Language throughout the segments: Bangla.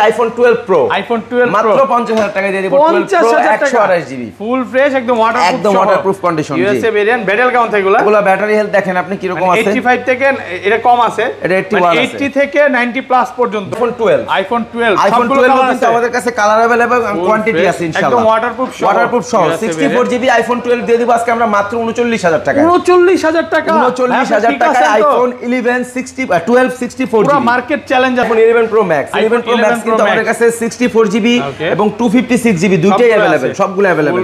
আইফোন 12 প্রো মাত্র 50000 টাকায় দিয়ে দেব। 12 প্রো 128 জিবি ফুল ফ্রেশ একদম waterproof condition. USA variant. Battery কেমন থাকে এগুলা? এগুলা ব্যাটারি হেলথ দেখেন আপনি কি রকম আছে। 85 থেকে এটা কম আছে, এটা 81 আছে, 80 থেকে 90 প্লাস পর্যন্ত। আইফোন 12 কিন্তু আমাদের কাছে কালার अवेलेबल এবং কোয়ান্টিটি আছে ইনশাআল্লাহ। একদম ওয়াটারপ্রুফ সহ 64 জিবি আইফোন 12 দিয়ে দিব আজকে আমরা মাত্র 39000 টাকা। 39000 টাকা, 39000 টাকায় আইফোন 11 60 12 64 জিবি পুরো market challenge. IPhone 11 pro max কিন্তু আমাদের কাছে 64 জিবি এবং 256 জিবি দুটেই अवेलेबल, সবগুলো अवेलेबल।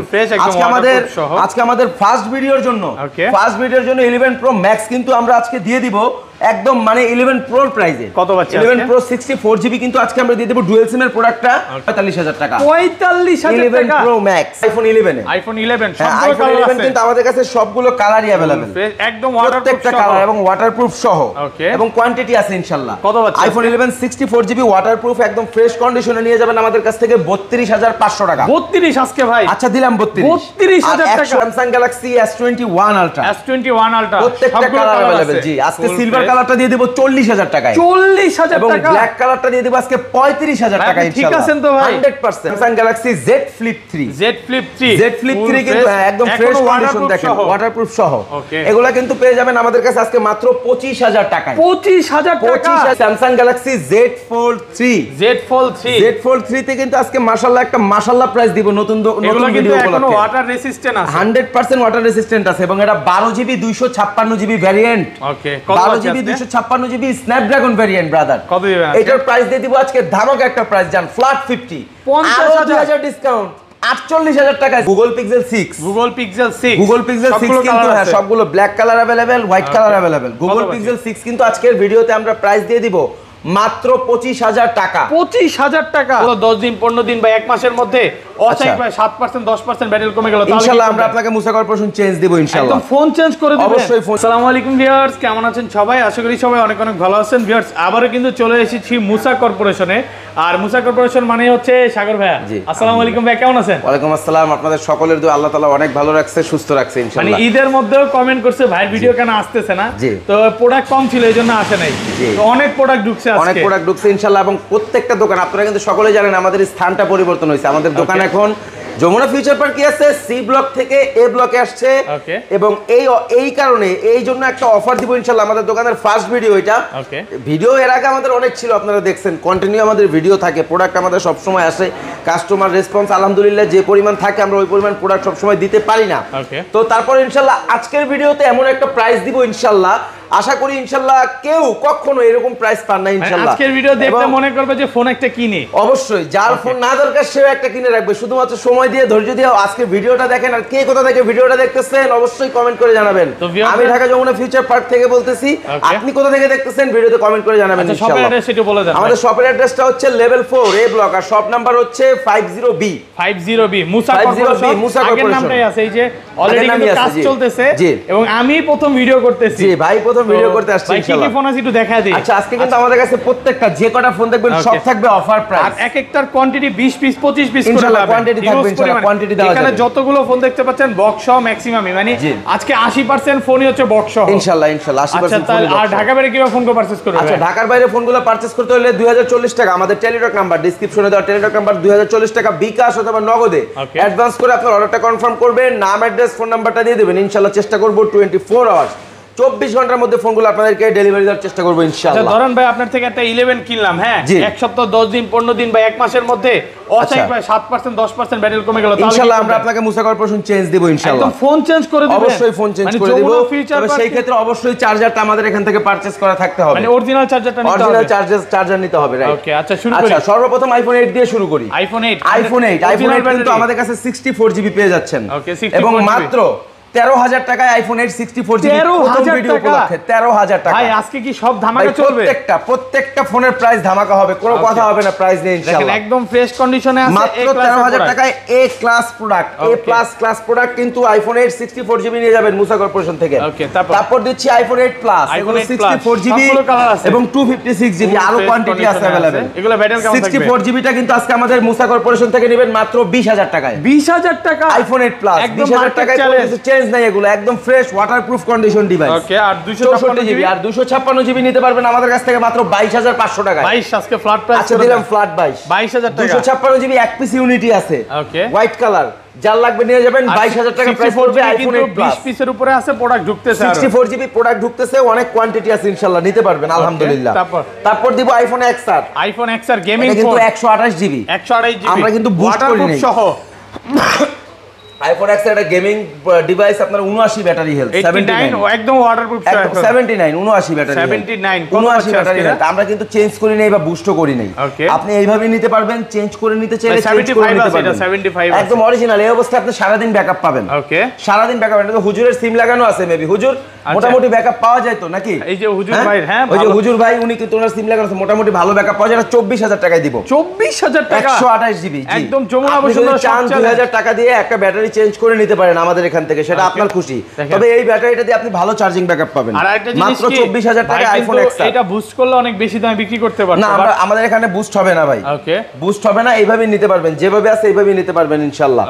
আজকে আমাদের ফার্স্ট ভিডিওর জন্য 11 প্রো ম্যাক্স কিন্তু আমরা আজকে দিয়ে দিব একদম মানে 11 প্রোর প্রাইসে। কত পাচ্ছি? 11 প্রো 64 জিবি কিন্তু আজকে আমরা দিয়ে দেব ডুয়াল সিম এর প্রোডাক্টটা 45000 টাকা। 45000 টাকা 11 প্রো ম্যাক্স আইফোন 11 সবগুলো কালার আছে কিন্তু আমাদের কাছে সবগুলো কালারই अवेलेबल, একদম ওয়াটারপ্রুফ কালার এবং ওয়াটারপ্রুফ সহ এবং কোয়ান্টিটি আছে ইনশাআল্লাহ। কত পাচ্ছি? আইফোন 11 64 জিবি ওয়াটারপ্রুফ একদম ফ্রেশ কন্ডিশনে নিয়ে যাবেন আমাদের কাছ থেকে 32500 টাকা। 32 আজকে ভাই? আচ্ছা দিলাম 32000 টাকা। স্যামসাং গ্যালাক্সি S21 আলট্রা প্রত্যেকটা কালার अवेलेबल। জি আজকে সিলভার কালারটা দিয়ে দেব 40000 টাকায়। 40000 টাকা। এবং ব্ল্যাক কালারটা দিয়ে দেব আজকে 35000 টাকা ইনশাআল্লাহ। ঠিক আছেন তো ভাই? 100% স্যামসাং গ্যালাক্সি Z Flip 3 কিন্তু একদম ফ্রেশ কন্ডিশন দেখেন ওয়াটারপ্রুফ সহ। এগুলা কিন্তু পেয়ে যাবেন আমাদের কাছে আজকে মাত্র 25000 টাকায়। 25000 টাকা। স্যামসাং গ্যালাক্সি Z Fold 3 তে কিন্তু আজকে মাশাআল্লাহ একটা মাশাআল্লাহ প্রাইস দিব নতুন ভিডিও উপলক্ষে। এখনো ওয়াটার রেসিস্ট্যান্ট আছে, 100% ওয়াটার রেসিস্ট্যান্ট আছে এবং এটা 12 জিবি 256 জিবি ভ্যারিয়েন্ট। ওকে 12 GB 256 GB Snapdragon variant brother. কত দিবেন? এটার প্রাইস দিয়ে দিব আজকে ধামাকা একটা প্রাইস জান ফ্ল্যাট 50000 ডিসকাউন্ট 48000 টাকা। গুগল পিক্সেল 6 কিন্তু হ্যাঁ সবগুলো black colour available, white colour available. Google pixel 6 কিন্তু আজকের ভিডিওতে আমরা প্রাইস দিয়ে দিব মাত্র 25000 টাকা। 25000 টাকা 10 দিন 15 দিন বা 1 মাসের মধ্যে অচাই প্রায় 7% 10% ব্যাটারি কমে গেল। ইনশাআল্লাহ আমরা আপনাকে মুসা কর্পোরেশন চেঞ্জ দেব ইনশাআল্লাহ। একদম ফোন চেঞ্জ করে দিবেন অবশ্যই। আসসালামু আলাইকুম ভিউয়ার্স, কেমন আছেন সবাই? আশা করি সবাই অনেক ভালো আছেন। ভিউয়ার্স আবারো কিন্তু চলে এসেছি মুসা কর্পোরেশনে। আর মুসা কর্পোরেশন মানে হচ্ছে সাগর ভাইয়া। আসসালামু আলাইকুম ভাই, কেমন আছেন? ওয়ালাইকুম আসসালাম। আপনাদের সকলের দোয়া আল্লাহ তাআলা অনেক ভালো রাখছে, সুস্থ রাখছে ইনশাআল্লাহ। মানে ঈদের মধ্যেও কমেন্ট করছে ভাইয়ের ভিডিও কেন আসতেছে না, তো প্রোডাক্ট কম ছিল এইজন্য আসে নাই। তো অনেক প্রোডাক্ট ঢুকছে ইনশাআল্লাহ এবং প্রত্যেকটা দোকান আপনারা কিন্তু সকলে জানেন আমাদের স্থানটা পরিবর্তন হয়েছে। আমাদের দোকান এখন যমুনা ফিউচার পার্কে আছে, সি ব্লক থেকে এ ব্লকে আসছে এবং এই কারণে এই জন্য একটা অফার দিব ইনশাআল্লাহ। আমাদের দোকানের ফার্স্ট ভিডিও এটা। ভিডিও এর আগে আমাদের অনেক ছিল, আপনারা দেখছেন কন্টিনিউ আমাদের ভিডিও থাকে, প্রোডাক্ট আমাদের সব সময় আসে, কাস্টমার রেসপন্স আলহামদুলিল্লাহ যে পরিমাণ থাকে আমরা ওই পরিমাণ প্রোডাক্ট সব সময় দিতে পারি না। তো তারপর ইনশাআল্লাহ আজকের ভিডিওতে এমন একটা প্রাইস দিব ইনশাআল্লাহ, আশা করি ইনশাআল্লাহ কেউ কখনো এরকম প্রাইস পান না ইনশাআল্লাহ। আজকের ভিডিও দেখলে মনে করবে যে ফোন একটা কিনে, অবশ্যই যার ফোন না দরকার সেও একটা কিনে রাখবে। শুধুমাত্র সময় দিয়ে ধৈর্য দিয়ে আজকের ভিডিওটা দেখেন। আর কে কোথা থেকে ভিডিওটা দেখতেছেন অবশ্যই কমেন্ট করে জানাবেন। আমি ঢাকা যমুনা ফিউচার পার্ক থেকে বলতেছি, আপনি কোথা থেকে দেখতেছেন ভিডিওতে কমেন্ট করে জানাবেন ইনশাআল্লাহ। শপের অ্যাড্রেস একটু বলে দেন। আমাদের শপের অ্যাড্রেসটা হচ্ছে লেভেল 4 এ ব্লক আর শপ নাম্বার হচ্ছে 50B মুসা কর্পোরেশন। আগের নামটাই আছে, এই যে অলরেডি কিন্তু কাজ চলতেছে এবং আমি প্রথম ভিডিও করতেছি। জি ভাই প্রথম ভিডিও করতে আসছি ইনশাআল্লাহ। কি কি ফোন আছে একটু দেখায় দেই। আচ্ছা আজকে কিন্তু আমাদের কাছে প্রত্যেকটা যে কটা ফোন দেখবেন সব থাকবে অফার প্রাইস। আর এক একটার কোয়ান্টিটি 20 পিস 25 পিস করে ইনশাআল্লাহ কোয়ান্টিটি থাকবে ইনশাআল্লাহ, কোয়ান্টিটি দেওয়া যাবে। এখানে যতগুলো ফোন দেখতে পাচ্ছেন বক্স সহ ম্যাক্সিমামই, মানে আজকে 80% ফোনই হচ্ছে বক্স সহ ইনশাআল্লাহ 80% ফোন। আর ঢাকা বাইরে কিভাবে ফোন পারচেজ করবে? আচ্ছা ঢাকার বাইরে ফোনগুলো পারচেজ করতে হলে 2040 টাকা। আমাদের টেলিটক নাম্বার ডেসক্রিপশনে দেওয়া টেলিটক নাম্বার 2040 টাকা বিকাশ অথবা নগদে অ্যাডভান্স করে আপনার অর্ডারটা কনফার্ম করবেন, নাম অ্যাড্রেস ফোন নাম্বারটা দিয়ে দিবেন। ইনশাআল্লাহ চেষ্টা করব 24 আওয়ার্স 24 ঘন্টার মধ্যে ফোনগুলো আপনাদেরকে ডেলিভারি দেওয়ার চেষ্টা করব ইনশাআল্লাহ। আচ্ছা ধরেন ভাই আপনার থেকে একটা 11 কিনলাম, হ্যাঁ এক সপ্তাহ 10 দিন 15 দিন বা 1 মাসের মধ্যে অচাই প্রায় 7% 10% ব্যাটারি কমে গেল, ইনশাআল্লাহ আমরা আপনাকে মুসা কর্পোরেশন চেঞ্জ দেব ইনশাআল্লাহ। একদম ফোন চেঞ্জ করে দিবেন, অবশ্যই ফোন চেঞ্জ করে দেব। তবে সেই ক্ষেত্রে অবশ্যই চার্জারটা আমাদের এখান থেকে পারচেজ করা থাকতে হবে, মানে অরিজিনাল চার্জারটা নিতে হবে, অরিজিনাল চার্জার নিতে হবে, রাইট? ওকে আচ্ছা শুরু করি। আচ্ছা সর্বপ্রথম আইফোন 8 দিয়ে শুরু করি। আইফোন 8 কিন্তু আমাদের কাছে 64 জিবি পেয়ে যাচ্ছেন এবং মাত্র 13000 টাকায় আইফোন 8 64 জিবি প্রথম ভিডিও উপলক্ষে 13000 টাকা। ভাই আজকে কি সব ধামাকা চলবে? প্রত্যেকটা ফোনের প্রাইস ধামাকা হবে, কোনো কথা হবে না প্রাইস নিয়ে ইনশাআল্লাহ। দেখেন একদম ফ্রেশ কন্ডিশনে আছে, মাত্র 13000 টাকায় এ ক্লাস প্রোডাক্ট, এ প্লাস ক্লাস প্রোডাক্ট কিন্তু আইফোন 8 64 জিবি নিয়ে যাবেন মুসা কর্পোরেশন থেকে। ওকে তারপর দিচ্ছি আইফোন 8 প্লাস, এগুলো 64 জিবি এবং 256 জিবি আরো কোয়ান্টিটি আছে अवेलेबल। এগুলো ব্যাটারি কেমন থাকবে? 64 জিবিটা কিন্তু আজকে আমাদের মুসা কর্পোরেশন থেকে নেবেন মাত্র 20000 টাকায়। 20000 টাকা আইফোন 8 প্লাস 20000 টাকায় চেঞ্জ চেঞ্জ নাই, এগুলো একদম ফ্রেশ ওয়াটারপ্রুফ কন্ডিশন ডিভাইস। ওকে, আর 256 জিবি আর 256 জিবি নিতে পারবেন আমাদের কাছ থেকে মাত্র 22500 টাকা। 22 আজকে ফ্ল্যাট প্রাইস আচ্ছা দিলাম ফ্ল্যাট 22000 টাকা। 256 জিবি এক পিস ইউনিটি আছে, ওকে, হোয়াইট কালার, যার লাগবে নিয়ে যাবেন। 22000 টাকা প্রাইস পড়বে। আইফোন 8 প্লাস 20 পিসের উপরে আছে, প্রোডাক্ট ঢুকতেছে, 64 জিবি প্রোডাক্ট ঢুকতেছে, অনেক কোয়ান্টিটি আছে, ইনশাআল্লাহ নিতে পারবেন আলহামদুলিল্লাহ। তারপর দিব iPhone XR। IPhone XR gaming phone, কিন্তু 128 জিবি, 128 জিবি আমরা কিন্তু বুস্ট করি নাই সহ। আইফোন XR একটা গেমিং ডিভাইস, আপনার 79 ব্যাটারি হেলথ, 79 একদম ওয়াটারপ্রুফ, 79 ব্যাটারি 79 ব্যাটারি হেলথ। আমরা কিন্তু চেঞ্জ করি নাই বা বুস্টও করি নাই, আপনি এইভাবেই নিতে পারবেন। চেঞ্জ করে নিতে চাইলে চেঞ্জ করে নিতে পারবেন, 75 একদম অরিজিনাল। এই অবস্থায় আপনি সারা দিন ব্যাকআপ পাবেন। ওকে, সারা দিন ব্যাকআপ। এটা তো হুজুরের সিম লাগানো আছে, মেবি হুজুর মোটামুটি ব্যাকআপ পাওয়া যায় তো নাকি? এই যে হুজুর ভাই, হ্যাঁ ওই যে হুজুর ভাই, উনি কিন্তু ওনার সিম লাগানো আছে, মোটামুটি ভালো ব্যাকআপ পাওয়া যায়। 24000 টাকায় দিব। 24000 টাকা 128 জিবি, একদম যমুনা আপনি বসুন্ধরা যদি চান 2000 টাকা দিয়ে একটা ব্যাটারি চেঞ্জ করে নিতে পারেন আমাদের এখান থেকে, সেটা আপনার খুশি। তবে এই ব্যাটারিটা দিয়ে আপনি ভালো চার্জিং ব্যাকআপ পাবেন। মাত্র 24000 টাকা আইফোন XR। এটা বুস্ট করলে অনেক বেশি দামে বিক্রি করতে পারবেন। না, আমাদের এখানে বুস্ট হবে না ভাই। ওকে, বুস্ট হবে না, এইভাবেই নিতে পারবেন, যেভাবে আছে এইভাবেই নিতে পারবেন ইনশাআল্লাহ।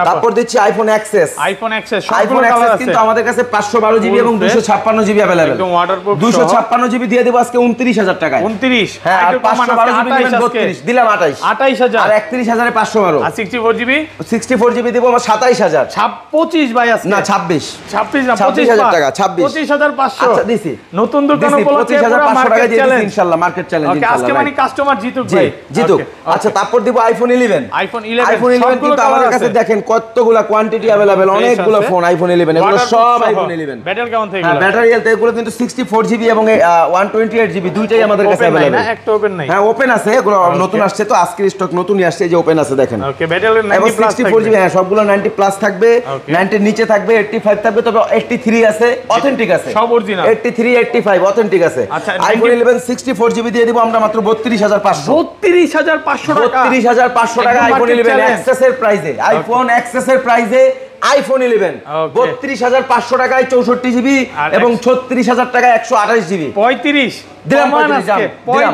তারপর দিচ্ছি iPhone XS। IPhone XS iPhone XS কিন্তু আমাদের কাছে 512 জিবি এবং 256 জিবি अवेलेबल। একদম ওয়াটারপ্রুফ 256 জিবি দিয়ে দেব আজকে 29000 টাকা। 29, হ্যাঁ, আর 512 জিবি নেবেন 32, দিলাম 28000 আর 31512। আর 64 জিবি 64 জিবি দেব আমরা 27000। 25 ভাই আজকে না 26 না 25000 টাকা, 25500। আচ্ছা দিছি, নতুন দোকান উপলক্ষে 25500 টাকা দিয়ে দিছি ইনশাআল্লাহ, মার্কেট চ্যালেঞ্জ ইনশাআল্লাহ। আজকে মানে কাস্টমার জিতুক ভাই, জিতুক। আচ্ছা তারপর দিব আইফোন 11। আইফোন 11 কিন্তু আমাদের কাছে দেখেন কতগুলা কোয়ান্টিটি अवेलेबल, অনেকগুলো ফোন আইফোন 11, এগুলো সব আইফোন 11। ব্যাটারি কেমন থেকে? হ্যাঁ, ব্যাটারি হেলথ এগুলো কিন্তু 64 জিবি এবং 128 জিবি দুইটাই আমাদের কাছে अवेलेबल। না একটা ওপেন নাই? হ্যাঁ ওপেন আছে, এগুলো নতুন আসছে তো, আজকের স্টক নতুনই আসছে, এই যে ওপেন আছে দেখেন। ওকে, ব্যাটারি 90 প্লাস 64 জিবি, হ্যাঁ সবগুলো 90 প্লাস থাকবে, 90 এর নিচে থাকবে, 85 থাকবে, তবে 83 আছে, অথেন্টিক আছে, সব অরিজিনাল। 83 85 অথেন্টিক আছে। আইফোন 11 64 জিবি দিয়ে দিব আমরা মাত্র 32500। 32500 টাকা, 32500 টাকা আইফোন 11 এক্সেস এর প্রাইসে, আইফোন এক্সেস এর প্রাইসে আইফোন 11 32500 টাকায় 64 জিবি এবং 36000 টাকায় 128 জিবি। 35 দিলাম,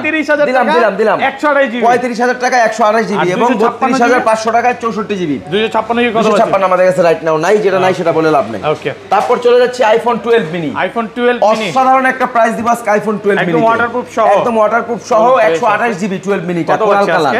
35000 টাকা দিলাম 128 জিবি, 35000 টাকা 128 জিবি এবং 32500 টাকায় 64 জিবি। 256 জিবি কত আছে? 256 আমাদের কাছে রাইট নাও নাই, যেটা নাই সেটা বলে লাভ নাই। ওকে, তারপর চলে যাচ্ছে আইফোন 12 মিনি। আইফোন 12 মিনি অসাধারণ একটা প্রাইস দিব আজকে আইফোন 12 মিনি, একদম ওয়াটারপ্রুফ সহ, একদম ওয়াটারপ্রুফ সহ 128 জিবি 12 মিনিটা কোরাল কালার।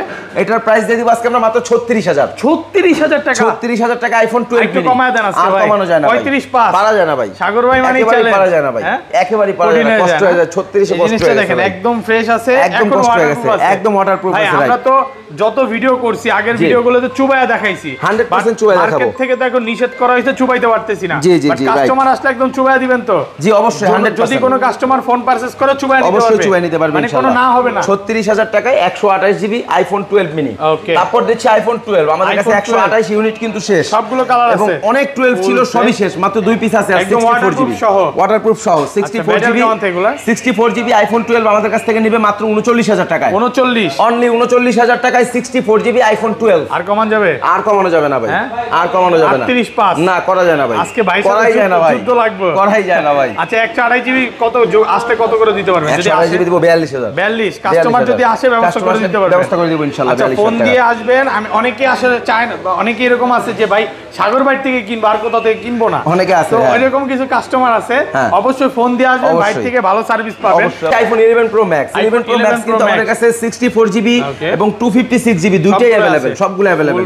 এটার প্রাইস দিয়ে দিব আজকে আমরা মাত্র 36000। 36000 টাকা, 36000 টাকা আইফোন 12 একটু মিনি। কমায় দেন আজকে ভাই, কমানো যায় না, 35 পাস পারা যায় না ভাই। সাগর ভাই মানে চ্যালেঞ্জ পারা যায় না ভাই, একেবারে পারা যায় না, কষ্ট হয়ে যায়। 36 এ কষ্ট হয়ে যায়, দেখেন একদম ফ্রেশ আছে, একদম কষ্ট হয়ে গেছে, একদম ওয়াটারপ্রুফ আছে ভাই। আমরা তো যত ভিডিও করছি আগের ভিডিওগুলোতে চুবায়া দেখাইছি, 100% চুবায়া দেখাবো। মার্কেট থেকে তো এখন নিষেধ করা হয়েছে, চুবাইতে পারতেছি না। জি জি বাট জি, কাস্টমার আসলে একদম চুবায়া দিবেন তো? জি অবশ্যই 100%। যদি কোনো কাস্টমার ফোন পারচেজ করে চুবায়া নিতে পারবে, অবশ্যই চুবায়া নিতে পারবে মানে কোনো ইনশাআল্লাহ। না হবে না। 36000 টাকায় 128 জিবি আইফোন 12 মিনি। ওকে, তারপর দিচ্ছি আইফোন 12, আমাদের কাছে 128 ইউনিট কিন্তু শেষ, সবগুলো কালার আছে এবং অনেক 12 ছিল সবই শেষ, মাত্র 2 পিস আছে। 64 জিবি ওয়াটারপ্রুফ সহ 64 জিবি 64 জিবি আইফোন 12 আমাদের কাছ থেকে নেবে মাত্র 39000 টাকায়। 39 অনলি 39000 টাকায় 64 জিবি আইফোন 12। আর কমান যাবে? আর কমানো যাবে না ভাই, আর কমানো যাবে না। 38 পাস না করা যায় না ভাই, আজকে 22 করাই যায় না ভাই, যুদ্ধ লাগবে, করাই যায় না ভাই। আচ্ছা 128 জিবি কত আসতে কত করে দিতে পারবেন? যদি 128 জিবি দিব 42000। 42 কাস্টমার যদি আসে ব্যবস্থা করে দিতে পারবেন, ব্যবস্থা করে দিব ইনশাআল্লাহ। আচ্ছা ফোন দিয়ে আসবেন, আমি অনেকে আসলে চায় না, অনেকে এরকম আছে যে ভাই সাগর ভাই থেকে কিনবো আর কোথা থেকে কিনবো না, অনেকে আছে, তো এরকম কিছু কাস্টমার আছে, অবশ্যই ফোন দিয়ে আসবেন, বাইরে থেকে ভালো সার্ভিস পাবেন। IPhone 11 pro max, 11 pro max কিন্তু আমাদের কাছে 64 জিবি এবং 256 জিবি দুইটাই अवेलेबल, সবগুলো अवेलेबल।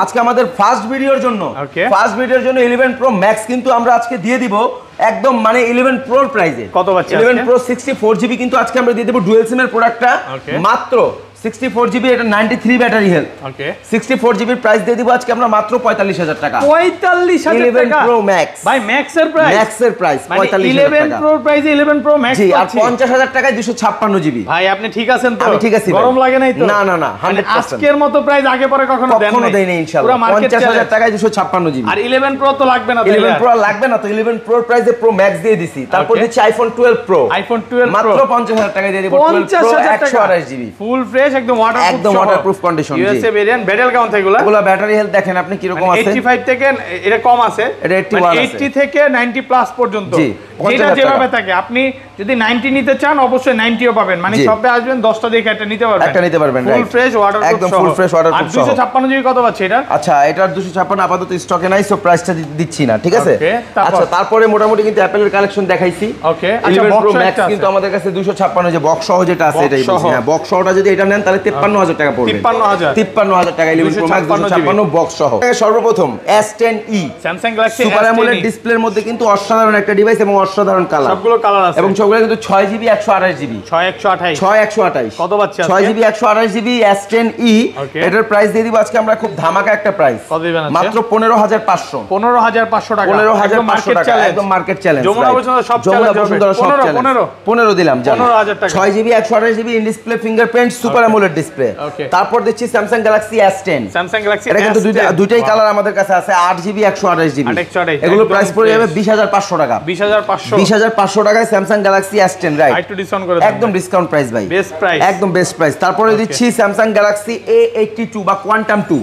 আজকে আমাদের ফার্স্ট ভিডিওর জন্য 11 প্রো ম্যাক্স কিন্তু আমরা আজকে দিয়ে দিব একদম মানে 11 প্রোর প্রাইসে। কত পাচ্ছি? 11 প্রো 64 জিবি কিন্তু আজকে আমরা দিয়ে দেব ডুয়াল সিম এর প্রোডাক্টটা মাত্র 64 জিবি, এটা 93 ব্যাটারি হেলথ। ওকে, 64 জিবির প্রাইস দিয়ে দিব আজকে আমরা মাত্র 45000 টাকা। 45000 টাকা 11 প্রো ম্যাক্স ভাই, ম্যাক্স এর প্রাইস, ম্যাক্স এর প্রাইস 45000 টাকা। 11 প্রো প্রাইসে 11 প্রো ম্যাক্স জি, আর 50000 টাকায় 256 জিবি। ভাই আপনি ঠিক আছেন তো? আমি ঠিক আছি, গরম লাগে নাই তো? না না না, 100%। আজকের মতো প্রাইস আগে পরে কখনো দেন নাই, দেই না ইনশাআল্লাহ। 50000 টাকায় 256 জিবি। আর 11 প্রো তো লাগবে না, 11 প্রো লাগবে না তো, 11 প্রোর প্রাইসে প্রো ম্যাক্স দিয়ে দিছি। তারপর দিচ্ছি আইফোন 12 প্রো, আইফোন 12 প্রো মাত্র 50000 টাকায় দিয়ে দেব। 12 প্রো 128 জিবি ফুল ফ্রেশ, একদম waterproof condition. USA variant, battery কেমন থাকে এগুলা? এগুলা ব্যাটারি হেলথ দেখেন আপনি কি রকম আছে। 85 থেকে এটা কম আছে, এটা 81 আছে, 80 থেকে 90 প্লাস পর্যন্ত। যেটা যেভাবে থাকে, আপনি যদি 90 নিতে চান অবশ্যই 90ও পাবেন, মানে শপে আসবেন 10টা দেখে একটা নিতে পারবেন, ফুল ফ্রেশ ওয়াটারপ্রুফ, একদম ফুল ফ্রেশ ওয়াটারপ্রুফ সহ। 256 জিবি কত পাচ্ছে এটা? আচ্ছা, এটার 256 আপাতত স্টকে নাই, সো প্রাইসটা দিচ্ছি না, ঠিক আছে? ওকে, আচ্ছা, তারপরে মোটামুটি কিন্তু অ্যাপলের কালেকশন দেখাইছি। ওকে, 11 Pro Max কিন্তু আমাদের কাছে 256 যে বক্স সহ যেটা আছে এটাই বলছি। হ্যাঁ, বক্স সহটা যদি এটা নেন তাহলে 53000 টাকা পড়বে। 53000 টাকা 11 Pro Max 256 বক্স সহ। সর্বপ্রথম S10e Samsung Galaxy super AMOLED ডিসপ্লের মধ্যে কিন্তু অসাধারণ একটা ডিভাইস এবং অসাধারণ কালার, সবগুলো কালার আছে এবং সবগুলো কিন্তু 6GB 128GB 6128 কত পাচ্ছে আজকে? 6GB 128GB S10e, এটার প্রাইস দিয়ে দিব আজকে আমরা খুব ধামাকা একটা প্রাইস, কত দিবেন আজকে? মাত্র 15500 টাকা, 15500 টাকা, একদম মার্কেট চ্যালেঞ্জ। যমুনা বসুন্ধরা সব চ্যালেঞ্জ হবে। 15 দিলাম, জান 15000 টাকা, 6GB 128GB in display fingerprint super AMOLED display. তারপর দিচ্ছি Samsung Galaxy S10, Samsung Galaxy এটা কিন্তু দুইটাই কালার আমাদের কাছে আছে, 8GB 128GB, এগুলো প্রাইস পড়ে যাবে 20500 টাকা, 20500 টাকায় Samsung Galaxy S10, রাইট? একটু ডিসকাউন্ট করে একদম ডিসকাউন্ট প্রাইস ভাই, বেস্ট প্রাইস, একদম বেস্ট প্রাইস। তারপরে দিচ্ছি Samsung Galaxy A82 বা Quantum 2,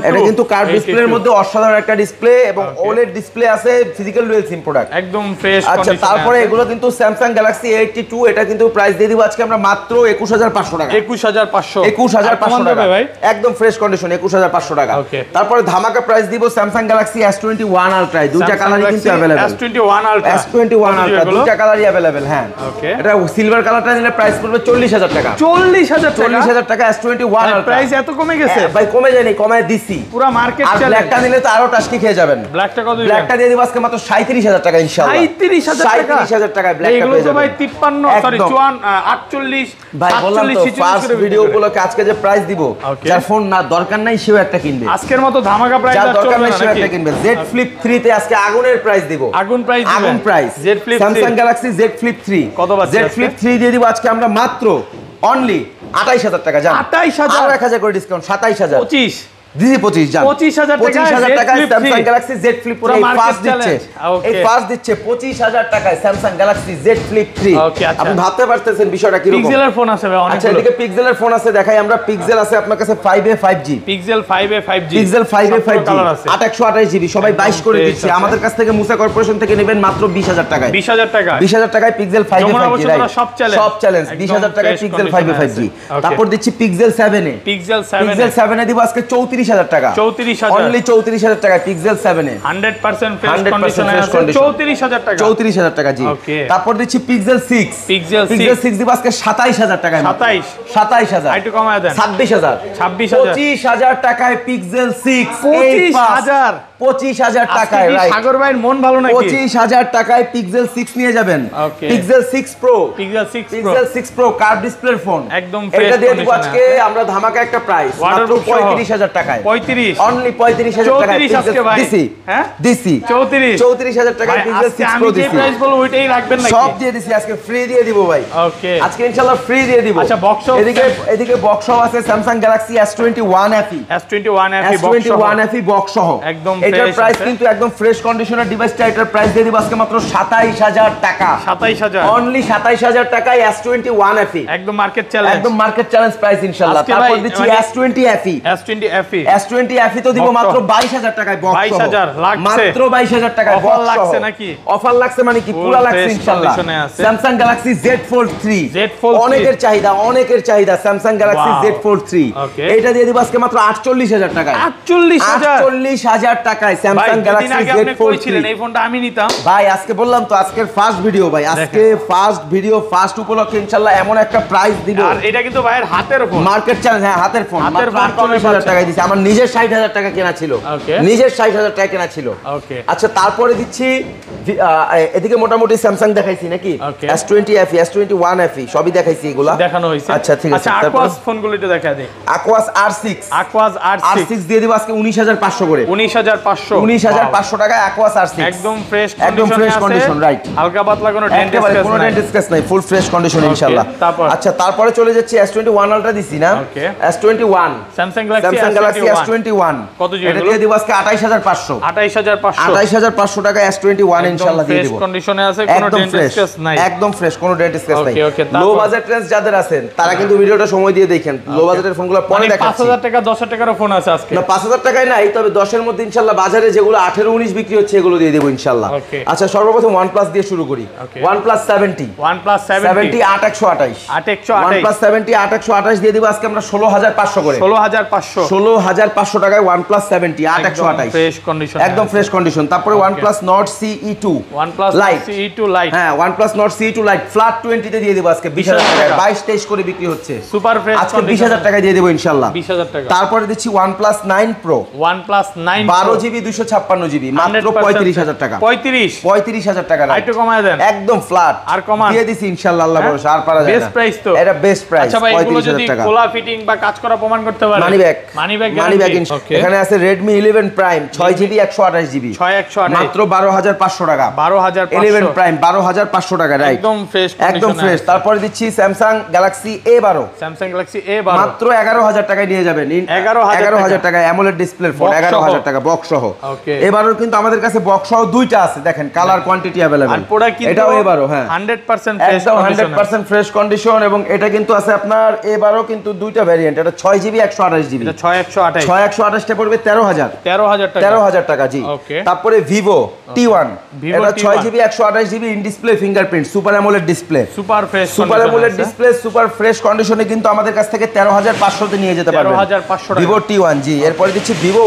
এটা কিন্তু কার্ভ ডিসপ্লের মধ্যে অসাধারণ একটা ডিসপ্লে এবং OLED ডিসপ্লে আছে, ফিজিক্যাল ডুয়াল সিম প্রোডাক্ট, একদম ফ্রেশ আচ্ছা, কন্ডিশন। তারপরে এগুলো কিন্তু Samsung Galaxy A82, এটা কিন্তু প্রাইস দিয়ে দিব আজকে আমরা মাত্র 21500 টাকা, 21500 টাকা ভাই, একদম ফ্রেশ কন্ডিশন 21500 টাকা। তারপরে ধামাকা প্রাইস দিব Samsung Galaxy S21 Ultra, দুইটা কালারই কিন্তু अवेलेबल, S21 Ultra দুইটা কালারই अवेलेबल। হ্যাঁ, এটা সিলভার কালারটা নিলে প্রাইস পড়বে 40000 টাকা, 40000 টাকা S21 Ultra। প্রাইস এত কমে গেছে ভাই, কমে যায়নি, কমায় দিছি পুরো মার্কেট চ্যালেঞ্জ। আর ব্ল্যাকটা নিলে তো আরো টাস্কি খেয়ে যাবেন। ব্ল্যাকটা কত দিবেন? ব্ল্যাকটা দিয়ে দিব আজকে মাত্র 37000 টাকা ইনশাআল্লাহ, 37000 টাকায় ব্ল্যাকটা এগুলো পেয়ে তো ভাই যাবেন। 53 সরি 48 ভাই বললাম তো, ফার্স্ট ভিডিও উপলক্ষে আজকে যে প্রাইস দিব, যার ফোন না দরকার নাই সেও একটা কিনবে, আজকের মতো ধামাকা প্রাইস যার আর দরকার চলবে নাই না সেও নাকি? একটা কিনবে। Z Flip 3 তে আজকে আগুনের প্রাইস দিব, আগুন প্রাইস দিবেন, আগুন price. Z Flip 3 Samsung Galaxy Z Flip 3 কত পাচ্ছে Z Flip 3 দিয়ে দিব আজকে আমরা মাত্র অনলি 28000 টাকা, জান 28000, আর 1000 করে ডিসকাউন্ট, 27000, 25 দিদি 25, জান 25000 টাকায় Samsung Galaxy Z Flip 3 পুরো ফার্স্ট দিচ্ছে, এই ফার্স্ট দিচ্ছে 25000 টাকায় Samsung Galaxy Z Flip 3। আপনি ভাবতে পারতেছেন বিষয়টা কি রকম? পিক্সেলের ফোন আছে ভাই অনেকগুলো। আচ্ছা, এদিকে পিক্সেলের ফোন আছে, দেখাই আমরা। পিক্সেল আছে আপনার কাছে 5A 5G, pixel 5A 5G, pixel 5A 5G 8128GB, সবাই 22 করে দিচ্ছে। আমাদের কাছ থেকে মুসা কর্পোরেশন থেকে নেবেন মাত্র 20000 টাকায়, 20000 টাকায় পিক্সেল 5A 5G, সব চ্যালেঞ্জ 20000 টাকায় পিক্সেল 5A 5G। তারপর দিচ্ছি পিক্সেল 7A, পিক্সেল 7A দিব আজকে 34000 টাকা, 34000, অনলি 34000 টাকায় পিক্সেল 7A, 100% ফ্রেশ কন্ডিশনে আছে, 34000 টাকা, 34000 টাকা, জি। তারপর দিচ্ছি পিক্সেল 6, পিক্সেল 6 দিব আজকে 27000 টাকায়, 27000 একটু কমায় দেন, 26000, 25000 টাকায় পিক্সেল 6, 25000 টাকায়, রাইট? সাগর ভাইয়ের মন ভালো নাকি? 25000 টাকায় পিক্সেল 6 নিয়ে যাবেন, pixel 6 Pro, pixel 6 Pro curve ডিসপ্লের ফোন, একদম ফ্রেশ এটা দিয়ে দিব আজকে আমরা ধামাকা একটা প্রাইস, মাত্র 35000 টাকায়, 35 অনলি 35000 টাকায় দিছি, হ্যাঁ দিছি 34000 টাকায় পিক্সেল 6 Pro দিছি। আমি যে প্রাইস বলবো ওইটাই রাখবেন নাকি? সব দিয়ে দিছি আজকে, ফ্রি দিয়ে দিব ভাই। ওকে, আজকে ইনশাআল্লাহ ফ্রি দিয়ে দিব। আচ্ছা, বক্স এদিকে বক্স সহ আছে Samsung Galaxy S21 FE, S21 FE box সহ, একদম এটার প্রাইস কিন্তু একদম ফ্রেশ কন্ডিশনের ডিভাইসটা, এটার প্রাইস দিয়ে দিব আজকে মাত্র 27000 টাকা, 27000, অনলি 27000 টাকায় S21 FE, একদম মার্কেট চ্যালেঞ্জ, একদম মার্কেট চ্যালেঞ্জ প্রাইস ইনশাআল্লাহ। তারপর দিচ্ছি S20 FE, S20 FE তো দিব মাত্র 22000 টাকায় বক্স সহ, 22000 লাগছে, মাত্র 22000 টাকায় বক্স সহ। অফার লাগছে নাকি? অফার লাগছে মানে কি? পুরো লাগছে ইনশাআল্লাহ। Samsung Galaxy Z Fold 3, অনেকের চাহিদা Samsung Galaxy Z Fold 3, এটা দিয়ে দিব আজকে মাত্র 48000 টাকায়, 48000 টাকায় Samsung Galaxy Z Fold 3। এই ফোনটা আমি নিতাম ভাই, আজকে বললাম তো আজকের ফার্স্ট ভিডিও ভাই, আজকে ফার্স্ট ভিডিও ফার্স্ট উপলক্ষে ইনশাআল্লাহ এমন একটা প্রাইস দিব। আর এটা কিন্তু ভাইয়ের হাতের ফোন, মার্কেট চ্যালেঞ্জ, হ্যাঁ হাতের ফোন, মাত্র 48000 টাকায় দিছি। আমার নিজের 60000 টাকা কেনা ছিল, নিজের 60000 টাকা কেনা ছিল। আচ্ছা, তারপরে দিচ্ছি এদিকে মোটামুটি স্যামসাং দেখাইছি নাকি, S20 FE, S21 FE সবই দেখাইছি, এগুলা দেখানো হয়েছে। আচ্ছা ঠিক আছে, Aquas ফোনগুলো একটু দেখা দেই। Aquas R6 দিয়ে দিব আজকে 19500 করে, 19500 টাকায় Aquas R6, একদম ফ্রেশ কন্ডিশন, রাইট? হালকা পাতলা কোনো ডেন্ট স্ক্র্যাচ নাই, ফুল ফ্রেশ কন্ডিশন ইনশাআল্লাহ। আচ্ছা, তারপরে চলে যাচ্ছি S21 Ultra দিছি না, S21 Samsung Galaxy Galaxy S21 কত জিবি? এটা দিয়ে দিব আজকে 28500 28500 টাকা S21 ইনশাআল্লাহ দিয়ে দিব। কন্ডিশনে আছে, কোনো ডেন্ট স্ক্র্যাচ নাই, একদম ফ্রেশ, কোনো ডেন্ট স্ক্র্যাচ নাই। লো বাজেট রেঞ্জ যাদের আছেন তারা কিন্তু ভিডিওটা সময় দিয়ে দেখেন, লো বাজেটের ফোনগুলো পরে দেখাচ্ছি। 5000 টাকা 10000 টাকার ফোন আছে আজকে না 5000 টাকায় নাই, তবে 10 এর মধ্যে ইনশাআল্লাহ বাজারে যেগুলো 18 19 বিক্রি হচ্ছে এগুলো দিয়ে দেব ইনশাআল্লাহ। আচ্ছা সর্বপ্রথম OnePlus দিয়ে শুরু করি। OnePlus 70 8128 OnePlus 70 8128 দিয়ে দিব আজকে আমরা 16500 করে। 16500 টাকায় OnePlus 70 8128 ফ্রেশ কন্ডিশন, একদম ফ্রেশ কন্ডিশন। তারপরে OnePlus Nord CE2 Lite হ্যাঁ OnePlus Nord CE2 Lite flat 20 তে দিয়ে দেব আজকে 20000 টাকায়, 22 23 করে বিক্রি হচ্ছে, সুপার ফ্রেশ আজকে 20000 টাকায় দিয়ে দেব ইনশাআল্লাহ। 20000 টাকা। তারপরে দিচ্ছি OnePlus 9 Pro 12 GB 256 GB মাত্র 35000 টাকা। 35000 টাকা একটু কমায় দেন, একদম ফ্ল্যাট আর কমা দিয়ে দিছি ইনশাআল্লাহ, আল্লাহ ভরসা আর পারা যায় না, বেস্ট প্রাইস তো, এটা বেস্ট প্রাইস। আচ্ছা ভাই এগুলো যদি খোলা ফিটিং বা কাজ করা প্রমাণ করতে পারে মানি ব্যাক এখানে আছে Redmi 11 Prime 6GB 128GB মাত্র 12500 টাকা। 11 Prime 12500 টাকা, রাইট একদম ফ্রেশ, একদম ফ্রেশ। তারপরে দিচ্ছি Samsung Galaxy A12 মাত্র 11000 টাকায় নিয়ে যাবেন। 11000 টাকায় AMOLED ডিসপ্লের ফোন, 11000 টাকা বক্স সহ। A12 কিন্তু আমাদের কাছে বক্স সহ দুইটা আছে, দেখেন কালার কোয়ান্টিটি अवेलेबल। এটাও A12 হ্যাঁ 100% ফ্রেশ, 100% ফ্রেশ কন্ডিশন। এবং এটা কিন্তু আছে আপনার A12 কিন্তু দুইটা ভেরিয়েন্ট, এটা 6GB 128GB, এটা 6128 টা পড়বে 13000 টাকা জি। তারপরে Vivo T1 এটা 6GB 128GB in display fingerprint super AMOLED display, super AMOLED display super fresh কন্ডিশনে কিন্তু আমাদের কাছ থেকে 13500 তে নিয়ে যেতে পারবেন, 13500 টাকা Vivo T1 জি। এরপরে দিচ্ছি Vivo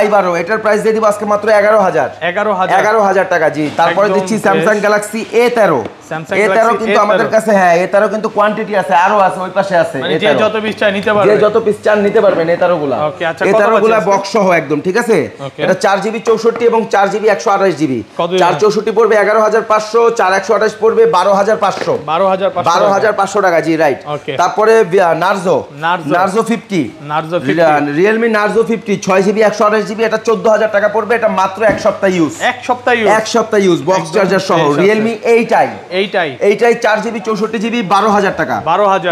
Y12 এটার প্রাইস দিয়ে দিব আজকে মাত্র 11000 টাকা জি। তারপরে দিচ্ছি Samsung Galaxy A13 কিন্তু আমাদের কাছে হ্যাঁ A13 কিন্তু কোয়ান্টিটি আছে, আরো আছে ওই পাশে আছে, মানে যে যত পিস চাই নিতে পারবেন, যে যত পিস চান নিতে পারবেন A13 গুলা। A13 গুলা বক্স সহ একদম ঠিক আছে। এটা 4GB 64 এবং 4GB 128GB, 464 পড়বে 11500, 4128 পড়বে 12500 টাকা জি, রাইট। তারপরে Narzo 50 Realme Narzo 50 6GB 128GB এটা 14000 টাকা পড়বে, এটা মাত্র এক সপ্তাহ ইউজ, বক্স চার্জার সহ। Realme 8i 4GB 64GB 12000 টাকা,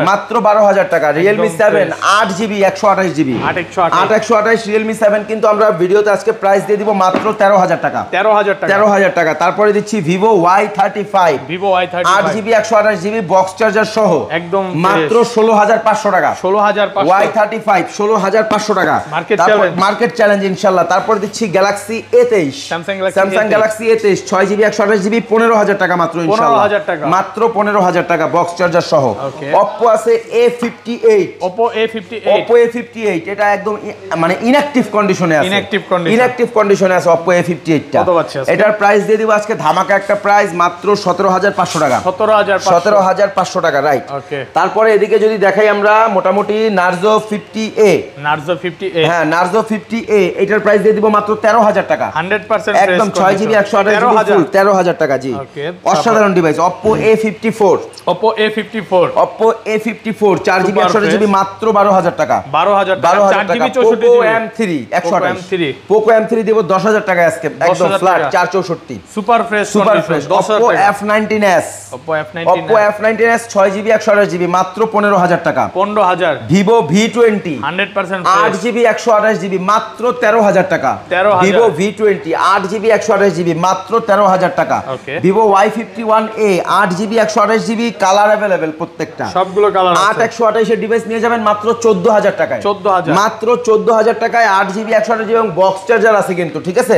মাত্র 12000 টাকা। Realme 7 8GB 128GB 8128 Realme 7 কিন্তু আমরা ভিডিওতে আজকে প্রাইস দিয়ে দিব মাত্র 13000 টাকা। তারপরে দিচ্ছি Vivo Y35 8GB 128GB box charger সহ একদম মাত্র 16500 টাকা। Y35 16500 টাকা মার্কেট চ্যালেঞ্জ ইনশাআল্লাহ। তারপর দিচ্ছি Galaxy A23 Samsung Galaxy A23 6GB 128GB 15000 টাকা মাত্র ইনশাআল্লাহ, মাত্র 15000 টাকা বক্স চার্জার সহ। Oppo আছে A58 এটা একদম মানে ইনঅ্যাকটিভ কন্ডিশনে আছে, Oppo A58 টা। এটার প্রাইস দিয়ে দিব আজকে ধামাকা একটা প্রাইস মাত্র 17500 টাকা, 17500 টাকা, রাইট। তারপরে এদিকে যদি দেখাই আমরা মোটামুটি Narzo 50A হ্যাঁ Narzo 50A এটার প্রাইস দিয়ে দিব মাত্র 13000 টাকা, 100% একদম 6GB 128GB ফুল 13000 টাকা জি। অসাধারণ device Oppo A54 4GB 128GB মাত্র 12000 টাকা, 12000 টাকা। Poco M3 128 Poco M3 দেব 10000 টাকা আজকে একদম flat 464 super fresh. Oppo F19s 6GB 128GB মাত্র 15000 টাকা, 15000। Vivo V20 100% 8GB 128GB মাত্র 13000 টাকা, Vivo V20 8GB 128GB মাত্র 13000 টাকা। Vivo Y51a 8GB 128GB colour available প্রত্যেকটা, সবগুলো কালার আছে। 8128 এর ডিভাইস নিয়ে যাবেন মাত্র 14000 টাকায়, মাত্র 14000 টাকায় 8GB 128GB এবং বক্স চার্জার আছে কিন্তু ঠিক আছে।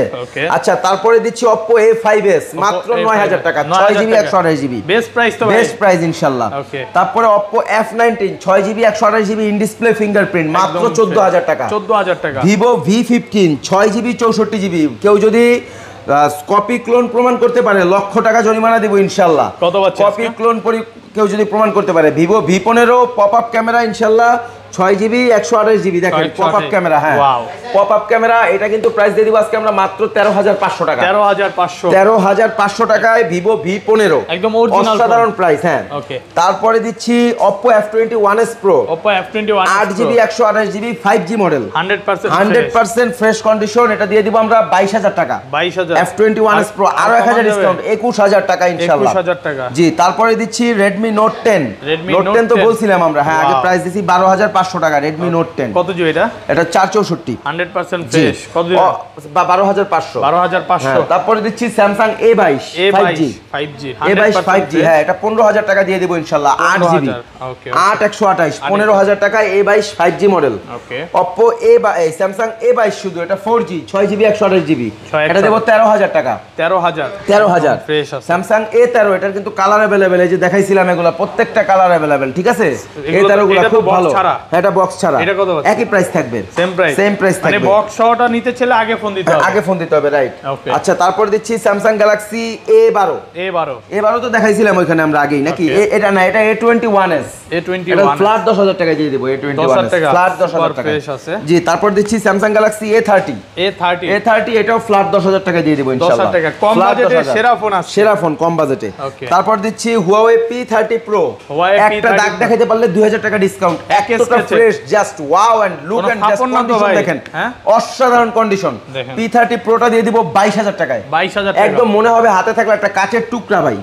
আচ্ছা তারপরে দিচ্ছি Oppo A5s মাত্র 9000 টাকা 6GB 128GB বেস্ট প্রাইস তো ভাই, বেস্ট প্রাইস ইনশাআল্লাহ। তারপরে Oppo F19 6GB 128GB in display fingerprint মাত্র 14000 টাকা। Vivo V15 6GB 64GB কেউ যদি কপি ক্লোন প্রমাণ করতে পারে লক্ষ টাকা জরিমানা দেব ইনশাআল্লাহ। কপি ক্লোন কেউ যদি প্রমাণ করতে পারে। Vivo V15 pop up camera ইনশাআল্লাহ 6GB 128GB দেখেন পপ আপ ক্যামেরা, হ্যাঁ পপ আপ ক্যামেরা। এটা কিন্তু প্রাইস দিয়ে দিব আজকে আমরা মাত্র 13500 টাকা, 13500 টাকায় Vivo V15 একদম অরিজিনাল অসাধারণ প্রাইস হ্যাঁ। তারপরে দিচ্ছি Oppo F21s Pro 8GB 128GB 5G model 100% fresh condition, এটা দিয়ে দিব আমরা 22000 টাকা, F21s Pro আরো 1000 ডিসকাউন্ট 21000 টাকা ইনশাআল্লাহ জি। তারপরে দিচ্ছি Redmi Note 10 তো বলছিলাম আমরা হ্যাঁ আগে প্রাইস দিছি 12500 500 টাকা রেডমি নোট 10। কত জিবি এটা? এটা 464 100% ফ্রেশ। কত জিবি? 12500। 12500। তারপরে দিচ্ছি Samsung A22 5G। 5G A22 5G, হ্যাঁ এটা 15000 টাকা দিয়ে দেব ইনশাআল্লাহ। 8GB, ওকে 8128, 15000 টাকা A22 5G মডেল। ওকে। Oppo স্যামসাং A22 শুধু এটা 4G 6GB 128GB, 6 এটা দেব 13000 টাকা। 13000 ফ্রেশ আছে। স্যামসাং A13, এটার কিন্তু কালার अवेलेबल, এই যে দেখাইছিলাম এগুলা প্রত্যেকটা কালার अवेलेबल, ঠিক আছে? A13 গুলো খুব ভালো। হ্যাঁ এটা বক্স ছাড়া। এটা কত আছে? একই প্রাইস থাকবে, সেম প্রাইস থাকবে। মানে বক্স সহটা নিতে চাইলে আগে ফোন দিতে হবে। আগে ফোন দিতে হবে, রাইট। ওকে। আচ্ছা তারপর দিচ্ছি স্যামসাং গ্যালাক্সি A12 তো দেখাইছিলাম ওইখানে আমরা আগেই নাকি? এটা না, এটা A21s। এটা ফ্ল্যাট 10000 টাকা দিয়ে দেব। A21s ফ্ল্যাট 10000 টাকা ফ্রেশ আছে। জি, তারপর দিচ্ছি স্যামসাং গ্যালাক্সি A30 এটাও ফ্ল্যাট 10000 টাকা দিয়ে দেব ইনশাআল্লাহ। 10000 টাকা কম বাজেটে সেরা ফোন আছে। সেরা ফোন কম বাজেটে। ওকে। তারপর দিচ্ছি Huawei P30 Pro, একটা দাগ দেখাইতে পারলে 2000 টাকা ডিসকাউন্ট। একটা fresh, just wow and look and just condition দেখেন, অসাধারণ কন্ডিশন। P30 Proটা দিয়ে দিব 22000 টাকায়। 22000 টাকা একদম মনে হবে হাতে থাকলে একটা কাচের টুকরা ভাই।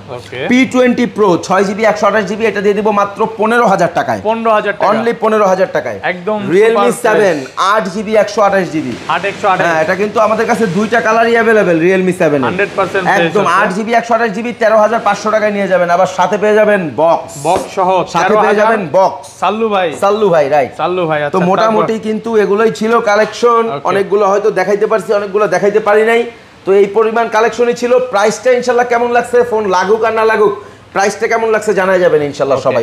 P20 Pro 6GB 128GB, এটা দিয়ে দিব মাত্র 15000 টাকায়। 15000 টাকা অনলি 15000 টাকায়। একদম Realme 7 8GB 128GB, হ্যাঁ এটা কিন্তু আমাদের কাছে দুইটা কালারই अवेलेबल। Realme 7 100% একদম 8GB 128GB 13500 টাকায় নিয়ে যাবেন, আবার সাথে পেয়ে যাবেন বক্স সহ, সাথে পেয়ে যাবেন বক্স। সাল্লু ভাই রাইট। আচ্ছা। তো মোটামুটি কিন্তু এগুলোই ছিল কালেকশন। অনেকগুলো হয়তো দেখাইতে পারছি, অনেকগুলো দেখাইতে পারি নাই। তো এই পরিমাণ কালেকশনই ছিল। প্রাইসটা ইনশাআল্লাহ কেমন লাগছে, ফোন লাগুক আর না লাগুক, প্রাইসটা কেমন লাগছে জানাই যাবেন ইনশাআল্লাহ সবাই।